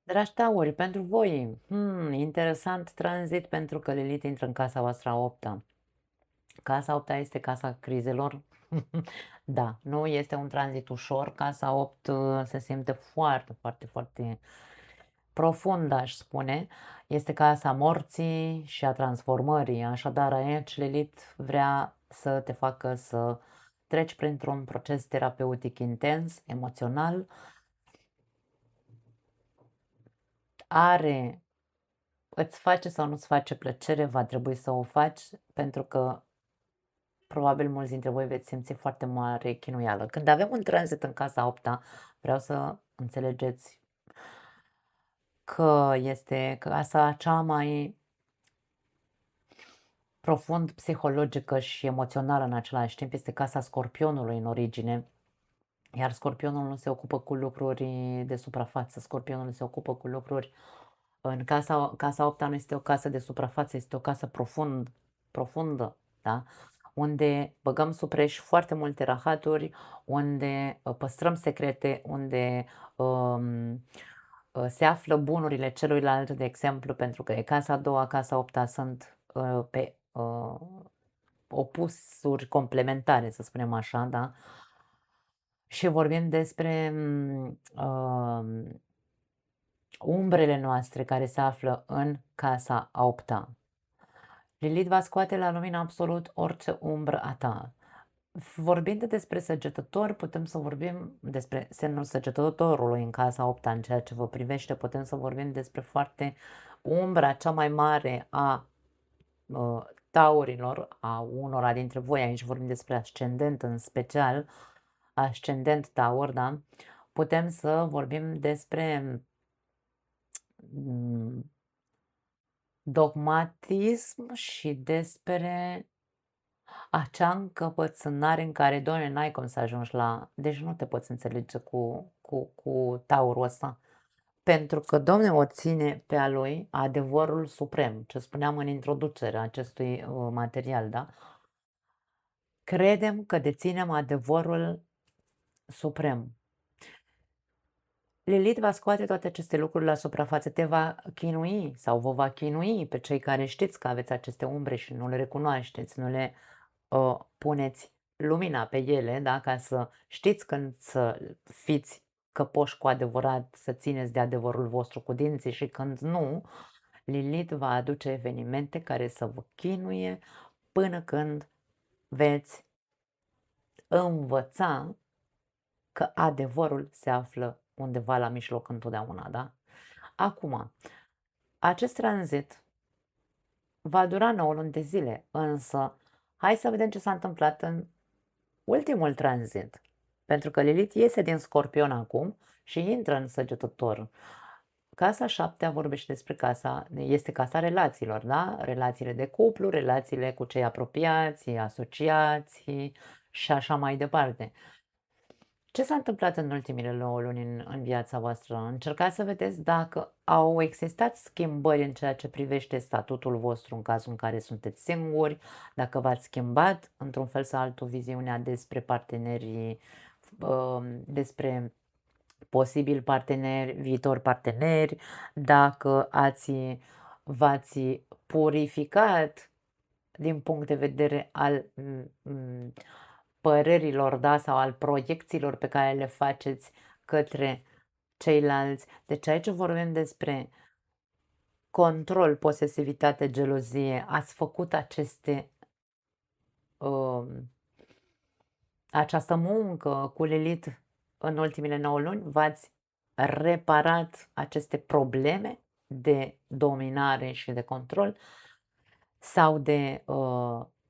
Dragi tauri, pentru voi, interesant tranzit pentru că Lilith intră în casa voastră a 8-a. Casa 8-a este casa crizelor. Da, nu este un tranzit ușor. Casa 8 se simte foarte, foarte, foarte profund, aș spune. Este casa morții și a transformării. Așadar, aici Lilith vrea să te facă să treci printr-un proces terapeutic intens, emoțional. Îți face sau nu-ți face plăcere, va trebui să o faci, pentru că probabil mulți dintre voi veți simți foarte mare chinuială. Când avem un tranzit în casa 8-a, vreau să înțelegeți că este casa cea mai profund psihologică și emoțională în același timp. Este casa Scorpionului în origine, iar Scorpionul nu se ocupă cu lucruri de suprafață. Scorpionul se ocupă cu lucruri în casa 8-a nu este o casă de suprafață, este o casă profundă, da? Unde băgăm sub preș foarte multe rahaturi, unde păstrăm secrete, unde se află bunurile celuilalt, de exemplu, pentru că e casa a doua, casa 8-a sunt pe opusuri complementare, să spunem așa, da? Și vorbim despre umbrele noastre care se află în casa a 8-a. Lilith va scoate la lumină absolut orice umbră a ta. Vorbind despre săgetător, putem să vorbim despre semnul săgetătorului în casa 8-a, în ceea ce vă privește, putem să vorbim despre foarte umbra cea mai mare a taurilor, a unora dintre voi, aici vorbim despre ascendent în special, ascendent taur, da? Putem să vorbim despre dogmatism și despre acea încăpățânare în care, Doamne, n-ai cum să ajungi la... Deci nu te poți înțelege cu taurul ăsta. Pentru că, Doamne, o ține pe a lui adevărul suprem, ce spuneam în introducerea acestui material, da? Credem că deținem adevărul suprem. Lilith va scoate toate aceste lucruri la suprafață, te va chinui sau vă va chinui pe cei care știți că aveți aceste umbre și nu le recunoașteți, nu le puneți lumina pe ele, da? Ca să știți când să fiți căpoși cu adevărat, să țineți de adevărul vostru cu dinții și când nu, Lilith va aduce evenimente care să vă chinuie până când veți învăța că adevărul se află undeva la mijloc întotdeauna, da? Acum, acest tranzit va dura 9 luni de zile, însă hai să vedem ce s-a întâmplat în ultimul tranzit. Pentru că Lilith iese din Scorpion acum și intră în Săgetător. Casa 7 vorbește despre este casa relațiilor, da? Relațiile de cuplu, relațiile cu cei apropiați, asociații și așa mai departe. Ce s-a întâmplat în ultimile 9 luni în viața voastră? Încercați să vedeți dacă au existat schimbări în ceea ce privește statutul vostru în cazul în care sunteți singuri, dacă v-ați schimbat într-un fel sau altul viziunea despre partenerii, despre posibili parteneri, viitori parteneri, dacă v-ați purificat din punct de vedere al părerilor, da, sau al proiecțiilor pe care le faceți către ceilalți. Deci aici vorbim despre control, posesivitate, gelozie. Ați făcut această muncă cu Lilith în ultimele 9 luni, v-ați reparat aceste probleme de dominare și de control sau de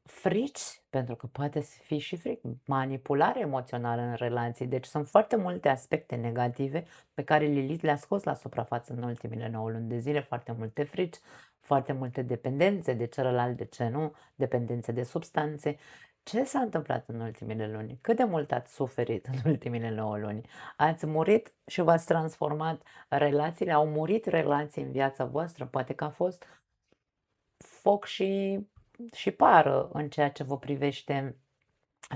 frici, pentru că poate fi și frică, manipulare emoțională în relații. Deci sunt foarte multe aspecte negative pe care Lilith le-a scos la suprafață în ultimele 9 luni de zile, foarte multe frici, foarte multe dependențe de celălalt, de ce nu, dependențe de substanțe. Ce s-a întâmplat în ultimele luni? Cât de mult ați suferit în ultimele 9 luni? Ați murit și v-ați transformat relațiile? Au murit relații în viața voastră? Poate că a fost foc și pară în ceea ce vă privește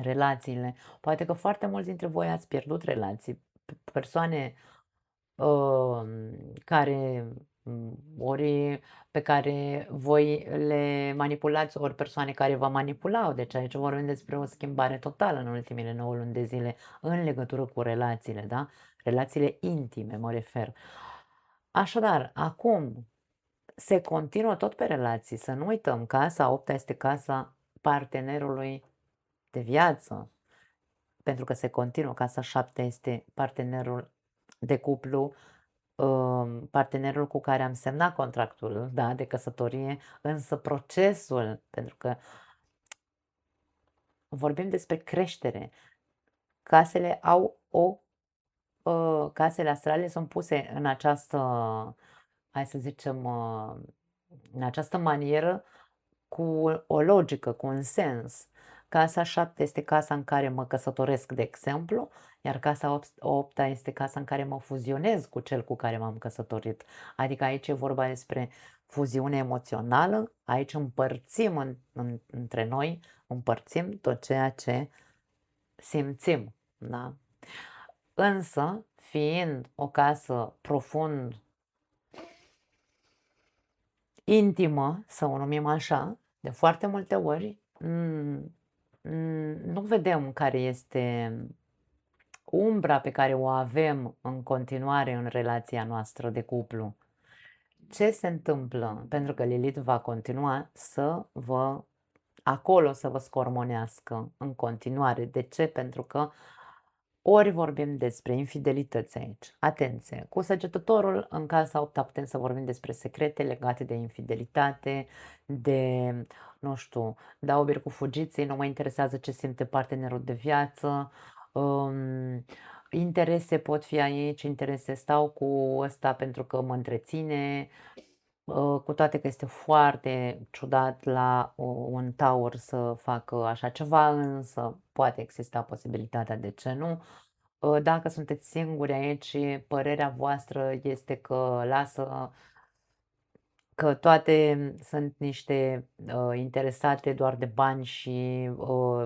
relațiile. Poate că foarte mulți dintre voi ați pierdut relații, persoane care, ori pe care voi le manipulați, ori persoane care vă manipulau. Deci aici vorbim despre o schimbare totală în ultimele 9 luni de zile în legătură cu relațiile, da? Relațiile intime, mă refer. Așadar, acum se continuă tot pe relații. Să nu uităm, casa 8 este casa partenerului de viață, pentru că se continuă. Casa 7 este partenerul de cuplu, partenerul cu care am semnat contractul, da, de căsătorie, însă procesul, pentru că vorbim despre creștere. Casele au o casele astrale sunt puse în această, hai să zicem, în această manieră cu o logică, cu un sens. Casa 7 este casa în care mă căsătoresc, de exemplu, iar casa 8 este casa în care mă fuzionez cu cel cu care m-am căsătorit. Adică aici e vorba despre fuziune emoțională, aici împărțim între noi, împărțim tot ceea ce simțim. Da? Însă, fiind o casă profund intimă, să o numim așa, de foarte multe ori, nu vedem care este umbra pe care o avem în continuare în relația noastră de cuplu. Ce se întâmplă? Pentru că Lilith va continua acolo să vă scormonească în continuare. De ce? Pentru că ori vorbim despre infidelități aici. Atenție! Cu Săgetătorul, în casa 8 putem să vorbim despre secrete legate de infidelitate, de, nu știu, dau bir cu fugiții, nu mă interesează ce simte partenerul de viață, interese pot fi aici, interese stau cu ăsta pentru că mă întreține, cu toate că este foarte ciudat la un taur să facă așa ceva, însă poate exista posibilitatea, de ce nu? Dacă sunteți singuri aici, părerea voastră este că toate sunt niște interesate doar de bani și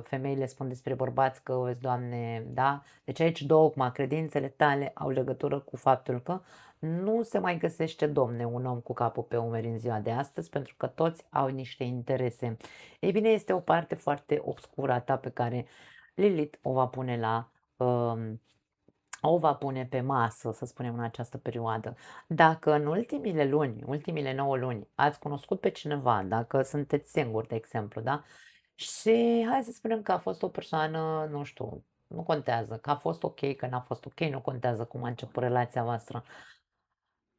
femeile spun despre bărbați că, vezi, Doamne, da? Deci aici dogma, credințele tale au legătură cu faptul că nu se mai găsește, domne, un om cu capul pe umeri în ziua de astăzi, pentru că toți au niște interese. Ei bine, este o parte foarte obscură a ta pe care Lilith o va pune pe masă, să spunem, în această perioadă. Dacă în ultimile luni, ultimile 9 luni, ați cunoscut pe cineva, dacă sunteți singuri, de exemplu, da? Și hai să spunem că a fost o persoană, nu știu, nu contează, că a fost ok, că n-a fost ok, nu contează cum a început relația voastră.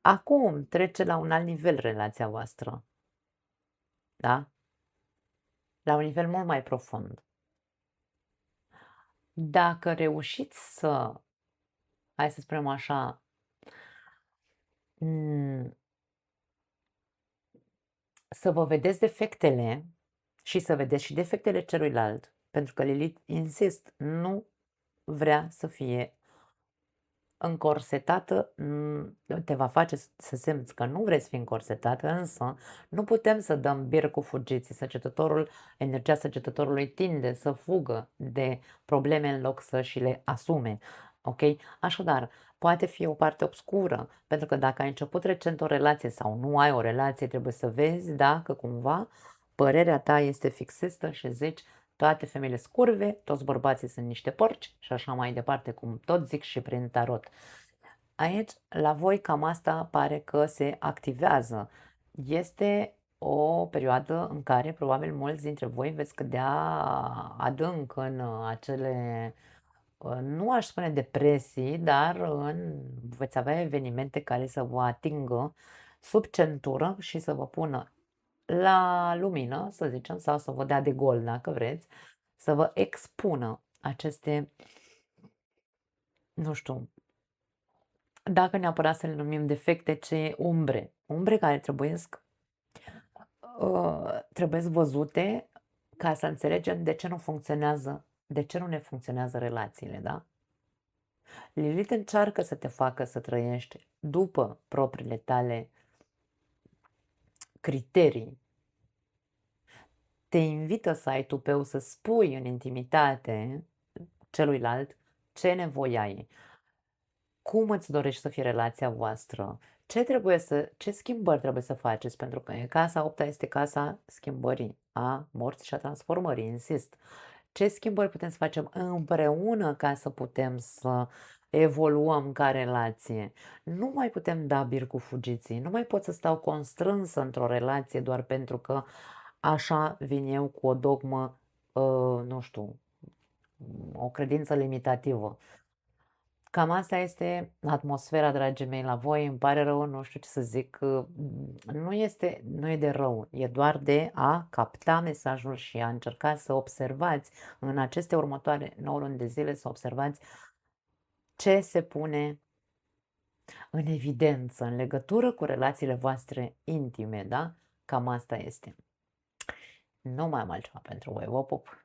Acum trece la un alt nivel relația voastră, da? La un nivel mult mai profund. Dacă reușiți să, hai să spunem așa, să vă vedeți defectele și să vedeți și defectele celuilalt, pentru că Lilith, insist, nu vrea să fie încorsetată, te va face să simți că nu vrei să fii încorsetată, însă nu putem să dăm bir cu fugiții. Energia săgetătorului tinde să fugă de probleme în loc să și le asume. Ok? Așadar, poate fi o parte obscură, pentru că dacă ai început recent o relație sau nu ai o relație, trebuie să vezi dacă cumva părerea ta este fixistă și zici toate femeile scurve, toți bărbații sunt niște porci și așa mai departe, cum tot zic și prin tarot. Aici, la voi, cam asta pare că se activează. Este o perioadă în care probabil mulți dintre voi veți cădea adânc în acele, nu aș spune depresii, dar veți avea evenimente care să vă atingă sub centură și să vă pună la lumină, să zicem, sau să vă dea de gol, dacă vreți, să vă expună aceste, nu știu, dacă neapărat să le numim defecte, ce umbre care trebuie văzute ca să înțelegem de ce nu ne funcționează relațiile, da? Lilith încearcă să te facă să trăiești după propriile tale criterii. Te invită să ai tupeu să spui în intimitate celuilalt ce nevoie ai. cum îți dorești să fie relația voastră, ce schimbări trebuie să faceți, pentru că casa 8-a este casa schimbării, a morții și a transformării, insist. Ce schimbări putem să facem împreună ca să putem să evoluăm ca relație? Nu mai putem da bir cu fugiții, nu mai pot să stau constrânsă într-o relație doar pentru că așa vin eu cu o dogmă, nu știu, o credință limitativă. Cam asta este atmosfera, dragii mei, la voi. Îmi pare rău, nu știu ce să zic. Nu e de rău, e doar de a capta mesajul și a încerca să observați în aceste următoare 9 luni de zile, să observați ce se pune în evidență în legătură cu relațiile voastre intime, da? Cam asta este. Nu mai am altceva pentru voi. Vă pup!